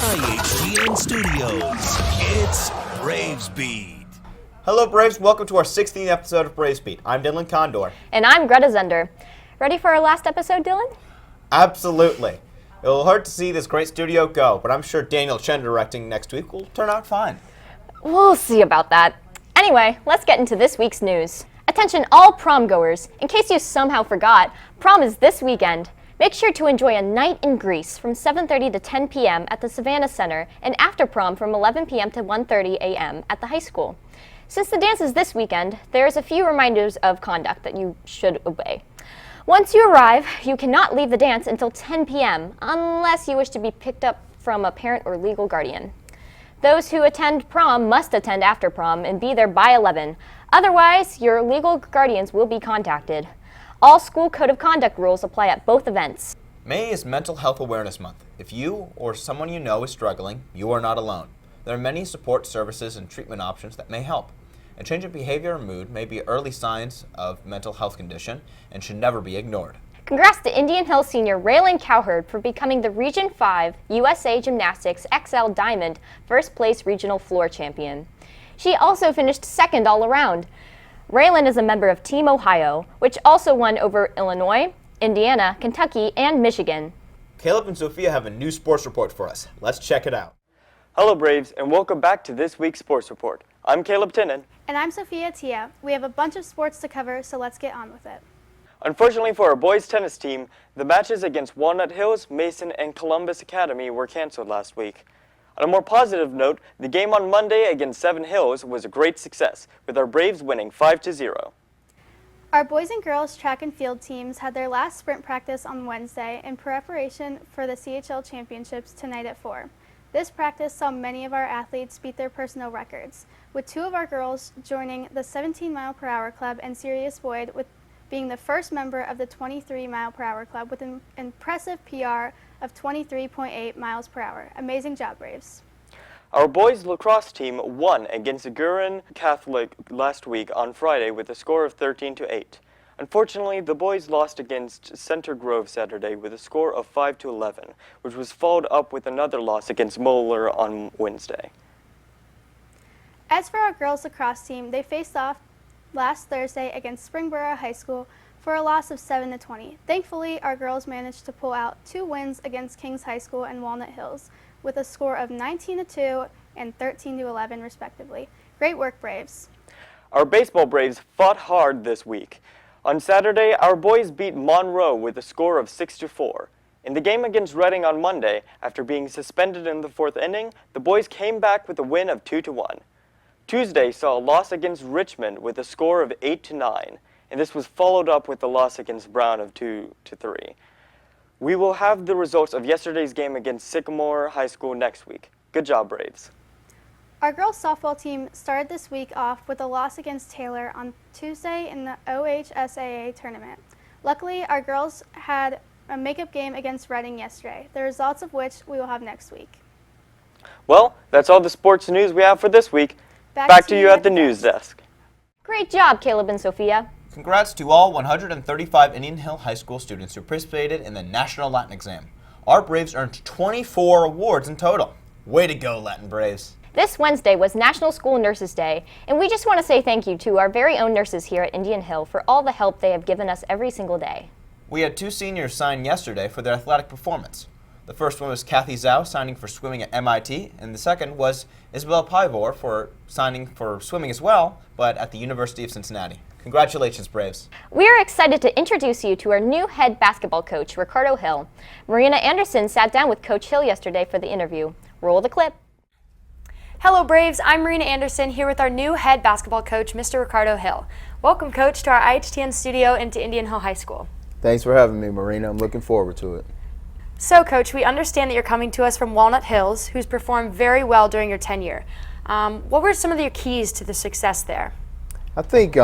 IHTN Studios, it's Braves Beat. Hello Braves, welcome to our 16th episode of Braves Beat. I'm Dylan Condor. And I'm Greta Zender. Ready for our last episode, Dylan? Absolutely. It'll hurt to see this great studio go, but I'm sure Daniel Chen directing next week will turn out fine. We'll see about that. Anyway, let's get into this week's news. Attention all prom goers. In case you somehow forgot, prom is this weekend. Make sure to enjoy a night in Greece from 7:30 to 10 p.m. at the Savannah Center and after prom from 11 p.m. to 1:30 a.m. at the high school. Since the dance is this weekend, there's a few reminders of conduct that you should obey. Once you arrive, you cannot leave the dance until 10 p.m. unless you wish to be picked up from a parent or legal guardian. Those who attend prom must attend after prom and be there by 11. Otherwise, your legal guardians will be contacted. All school code of conduct rules apply at both events. May is Mental Health Awareness Month. If you or someone you know is struggling, you are not alone. There are many support services and treatment options that may help. A change in behavior or mood may be early signs of mental health condition and should never be ignored. Congrats to Indian Hill senior Raylan Cowherd for becoming the Region 5 USA Gymnastics XL Diamond First Place Regional Floor Champion. She also finished second all around. Raylan is a member of Team Ohio, which also won over Illinois, Indiana, Kentucky, and Michigan. Caleb and Sophia have a new sports report for us. Let's check it out. Hello Braves, and welcome back to this week's sports report. I'm Caleb Tinnen. And I'm Sophia Tia. We have a bunch of sports to cover, so let's get on with it. Unfortunately for our boys tennis team, the matches against Walnut Hills, Mason, and Columbus Academy were canceled last week. On a more positive note, the game on Monday against Seven Hills was a great success, with our Braves winning 5-0. Our boys and girls track and field teams had their last sprint practice on Wednesday in preparation for the CHL Championships tonight at 4. This practice saw many of our athletes beat their personal records, with two of our girls joining the 17-mile-per-hour club and Sirius Boyd with being the first member of the 23-mile-per-hour club with an impressive PR of 23.8 miles per hour. Amazing job, Braves. Our boys lacrosse team won against Gurin Catholic last week on Friday with a score of 13-8. Unfortunately, the boys lost against Center Grove Saturday with a score of 5-11, which was followed up with another loss against Moeller on Wednesday. As for our girls lacrosse team, they faced off last Thursday against Springboro High School for a loss of 7-20. Thankfully, our girls managed to pull out 2 wins against Kings High School and Walnut Hills with a score of 19-2 and 13-11 respectively. Great work, Braves. Our baseball Braves fought hard this week. On Saturday, our boys beat Monroe with a score of 6-4. In the game against Reading on Monday, after being suspended in the 4th inning, the boys came back with a win of 2-1. Tuesday saw a loss against Richmond with a score of 8-9, and this was followed up with the loss against Brown of 2-3. We will have the results of yesterday's game against Sycamore High School next week. Good job, Braves. Our girls softball team started this week off with a loss against Taylor on Tuesday in the OHSAA tournament. Luckily, our girls had a makeup game against Reading yesterday, the results of which we will have next week. Well, that's all the sports news we have for this week. Back to you at the news desk. Great job, Caleb and Sophia. Congrats to all 135 Indian Hill High School students who participated in the National Latin Exam. Our Braves earned 24 awards in total. Way to go, Latin Braves. This Wednesday was National School Nurses Day, and we just want to say thank you to our very own nurses here at Indian Hill for all the help they have given us every single day. We had 2 seniors sign yesterday for their athletic performance. The first one was Kathy Zhao signing for swimming at MIT, and the second was Isabel Pivor for signing for swimming as well, but at the University of Cincinnati. Congratulations, Braves. We are excited to introduce you to our new head basketball coach, Ricardo Hill. Marina Anderson sat down with Coach Hill yesterday for the interview. Roll the clip. Hello Braves, I'm Marina Anderson here with our new head basketball coach, Mr. Ricardo Hill. Welcome, Coach, to our IHTN studio and to Indian Hill High School. Thanks for having me, Marina. I'm looking forward to it. So, Coach, we understand that you're coming to us from Walnut Hills, who's performed very well during your tenure. What were some of your keys to the success there? I think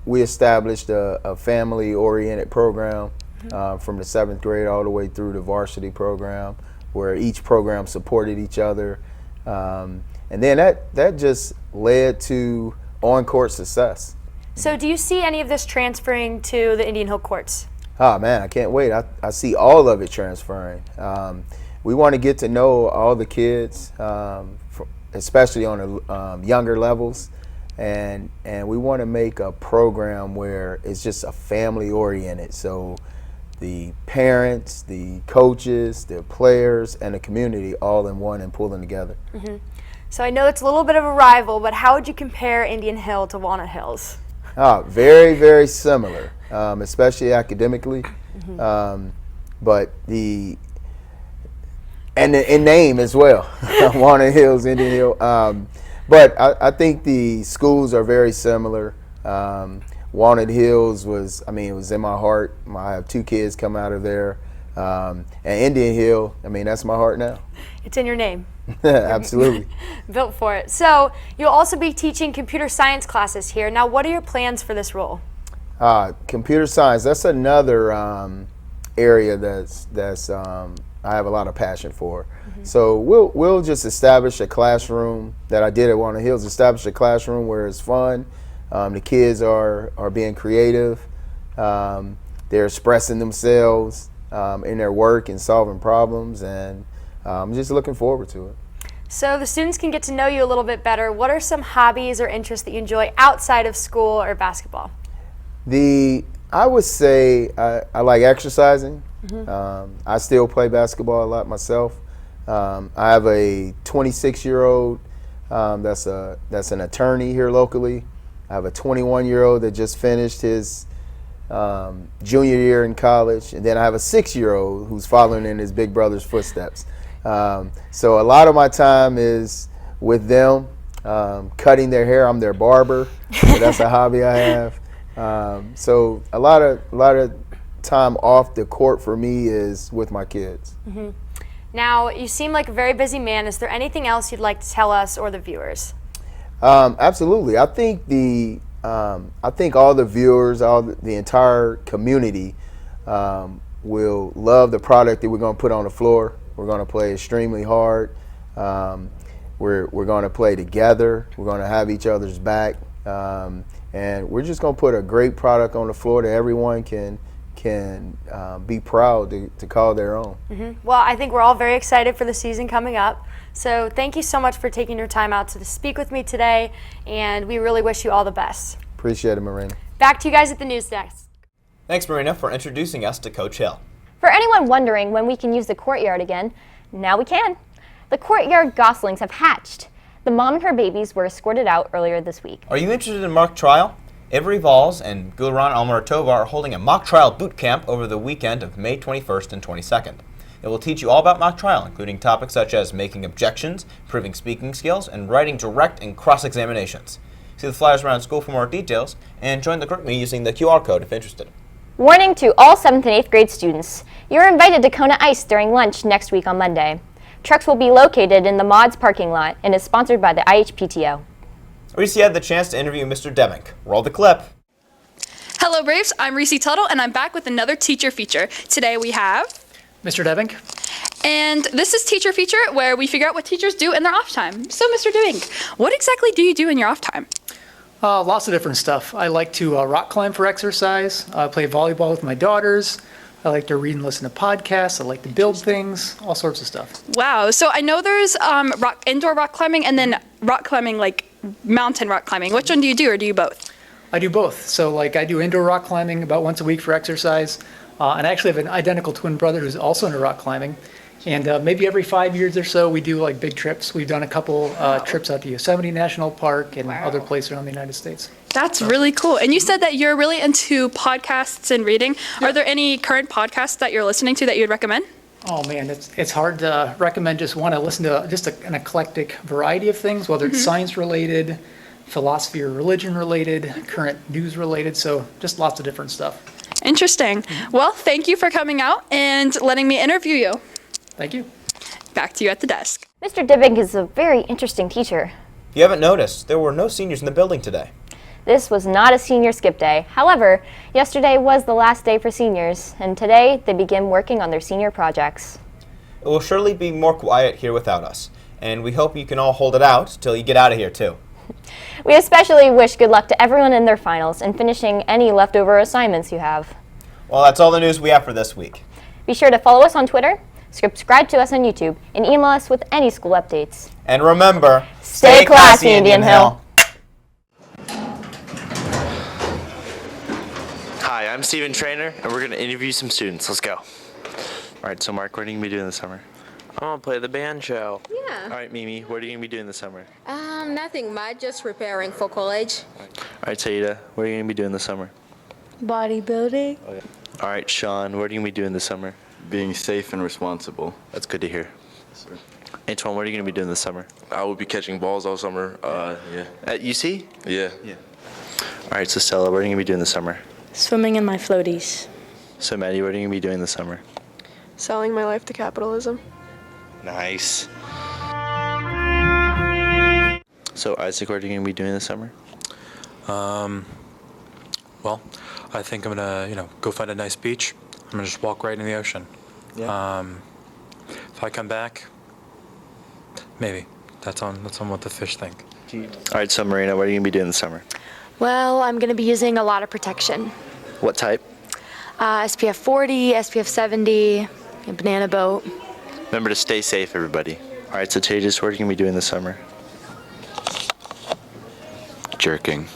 we established a family-oriented program from the 7th grade all the way through the varsity program, where each program supported each other. And then that just led to on-court success. So do you see any of this transferring to the Indian Hill courts? Oh man, I can't wait. I see all of it transferring. we want to get to know all the kids, especially on the younger levels, and we want to make a program where it's just a family oriented. So the parents, the coaches, the players, and the community all in one and pulling together. So I know it's a little bit of a rival, but how would you compare Indian Hill to Walnut Hills? Very, very similar, especially academically, but in name as well. Walnut Hills, Indian Hill. But I think the schools are very similar. Walnut Hills was in my heart. I have 2 kids come out of there. And Indian Hill, that's my heart now. It's in your name. Absolutely. Built for it. So you'll also be teaching computer science classes here. Now, what are your plans for this role? Computer science, that's another area that's I have a lot of passion for. So we'll just establish a classroom that I did at Walnut Hills, establish a classroom where it's fun. The kids are being creative. They're expressing themselves in their work and solving problems, and I'm just looking forward to it. So the students can get to know you a little bit better. What are some hobbies or interests that you enjoy outside of school or basketball? I would say I like exercising. I still play basketball a lot myself. I have a 26-year-old that's an attorney here locally. I have a 21-year-old that just finished his junior year in college, and then I have a 6-year-old who's following in his big brother's footsteps. So a lot of my time is with them, cutting their hair. I'm their barber, so that's a hobby I have. So a lot of time off the court for me is with my kids. Now, you seem like a very busy man. Is there anything else you'd like to tell us or the viewers? Absolutely. I think all the viewers, the entire community will love the product that we're going to put on the floor. We're going to play extremely hard. We're going to play together. We're going to have each other's back. And we're just going to put a great product on the floor that everyone can be proud to call their own. Well, I think we're all very excited for the season coming up. So thank you so much for taking your time out to speak with me today, and we really wish you all the best. Appreciate it, Marina. Back to you guys at the news desk. Thanks, Marina, for introducing us to Coach Hill. For anyone wondering when we can use the courtyard again, now we can. The courtyard goslings have hatched. The mom and her babies were escorted out earlier this week. Are you interested in mock trial? Avery Vols and Gulran Almuratova are holding a mock trial boot camp over the weekend of May 21st and 22nd. It will teach you all about mock trial, including topics such as making objections, improving speaking skills, and writing direct and cross-examinations. See the flyers around school for more details, and join the group me using the QR code if interested. Warning to all 7th and 8th grade students. You're invited to Kona Ice during lunch next week on Monday. Trucks will be located in the Mods parking lot and is sponsored by the IHPTO. Reese had the chance to interview Mr. Demink. Roll the clip. Hello Braves, I'm Reese Tuttle and I'm back with another teacher feature. Today we have Mr. Demink. And this is Teacher Feature, where we figure out what teachers do in their off time. So Mr. Demink, what exactly do you do in your off time? Lots of different stuff. I like to rock climb for exercise. I play volleyball with my daughters. I like to read and listen to podcasts. I like to build things, all sorts of stuff. Wow, so I know there's indoor rock climbing and then rock climbing, like mountain rock climbing. Which one do you do, or do you both? I do both. So I do indoor rock climbing about once a week for exercise. And I actually have an identical twin brother who's also into rock climbing. And maybe every 5 years or so, we do big trips. We've done a couple trips out to Yosemite National Park and other places around the United States. That's really cool. And you said that you're really into podcasts and reading. Yeah. Are there any current podcasts that you're listening to that you'd recommend? Oh man, it's hard to recommend just one. I listen to just an eclectic variety of things, whether it's science related, philosophy or religion related, current news related, so just lots of different stuff. Interesting. Well, thank you for coming out and letting me interview you. Thank you. Back to you at the desk. Mr. Demink is a very interesting teacher. If you haven't noticed, there were no seniors in the building today. This was not a senior skip day. However, yesterday was the last day for seniors, and today they begin working on their senior projects. It will surely be more quiet here without us, and we hope you can all hold it out till you get out of here too. We especially wish good luck to everyone in their finals and finishing any leftover assignments you have. Well, that's all the news we have for this week. Be sure to follow us on Twitter, Subscribe to us on YouTube and email us with any school updates. And remember, Stay classy, Indian Hill. Hi, I'm Steven Trainer, and we're going to interview some students. Let's go. All right, so Mark, what are you going to be doing this summer? I'm going to play the band show. All right, Mimi, what are you going to be doing this summer? Nothing much, just preparing for college. All right, Saida, what are you going to be doing this summer? Bodybuilding. All right, Sean, what are you going to be doing this summer? Being safe and responsible. That's good to hear. Yes, sir. Antoine, what are you going to be doing this summer? I will be catching balls all summer. Yeah. At UC? Yeah. All right, so Stella, what are you going to be doing this summer? Swimming in my floaties. So Maddie, what are you going to be doing this summer? Selling my life to capitalism. Nice. So Isaac, what are you going to be doing this summer? Well, I think I'm gonna, go find a nice beach. I'm gonna just walk right in the ocean. Yeah. If I come back, maybe. That's on what the fish think. All right, so Marina, what are you going to be doing this summer? Well, I'm going to be using a lot of protection. What type? SPF 40, SPF 70, a banana boat. Remember to stay safe, everybody. All right, so Tejas, what are you going to be doing this summer? Jerking.